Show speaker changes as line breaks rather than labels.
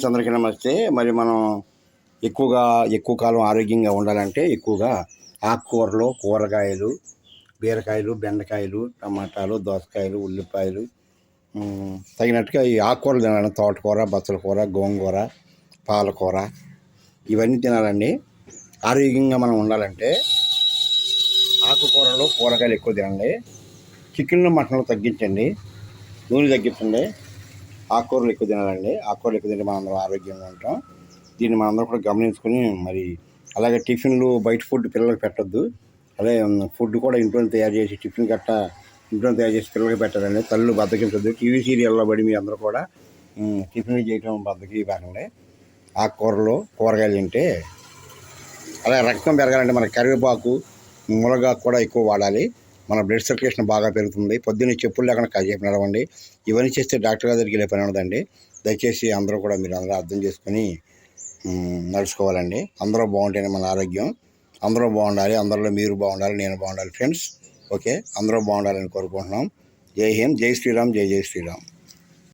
అందరికీ నమస్తే. మరి మనం ఎక్కువ కాలం ఆరోగ్యంగా ఉండాలంటే ఎక్కువగా ఆకుకూరలు, కూరగాయలు, బీరకాయలు, బెండకాయలు, టమాటాలు, దోసకాయలు, ఉల్లిపాయలు, తగినట్టుగా ఈ ఆకుకూరలు తినాలండి. తోటకూర, బచ్చల కూర, గోంగూర, పాలకూర ఇవన్నీ తినాలండి. ఆరోగ్యంగా మనం ఉండాలంటే ఆకుకూరలు, కూరగాయలు ఎక్కువ తినండి. చికెన్లు, మటన్లు తగ్గించండి, నూనె తగ్గించండి. ఆకుకూరలు ఎక్కువ తినాలండి. ఆకుకూరలు ఎక్కువ తింటే మనం అందరం ఆరోగ్యంగా ఉంటాం. దీన్ని మనందరం కూడా గమనించుకొని మరి అలాగే టిఫిన్లు బయట ఫుడ్ పిల్లలకు పెట్టద్దు. అలాగే ఫుడ్ కూడా ఇంట్లో తయారు చేసి టిఫిన్ గట్ట ఇంట్లో తయారు చేసి పిల్లలకి పెట్టాలండి. తల్లు బద్దకించద్దు. టీవీ సీరియల్లో పడి మీ అందరూ కూడా టిఫిన్లు చేయడం బద్దకి కాకండి. ఆకుకూరలు, కూరగాయలు తింటే అలాగే రక్తం పెరగాలంటే మన కరివేపాకు, మునగాకు కూడా ఎక్కువ వాడాలి. మన బ్లడ్ సర్క్యులేషన్ బాగా పెరుగుతుంది. పొద్దున్నే చెప్పులు లేకుండా కాసేపు నడవండి. ఇవన్నీ చేస్తే డాక్టర్ గారి దగ్గరికి వెళ్ళే పని ఉండదండి. దయచేసి అందరూ కూడా మీరు అందరూ అర్థం చేసుకొని నడుచుకోవాలండి. అందరూ బాగుంటేనే మన ఆరోగ్యం. అందరూ బాగుండాలి. అందరిలో మీరు బాగుండాలి, నేను బాగుండాలి ఫ్రెండ్స్. ఓకే, అందరూ బాగుండాలని కోరుకుంటున్నాం. జై హింద్, జై శ్రీరామ్, జై శ్రీరామ్.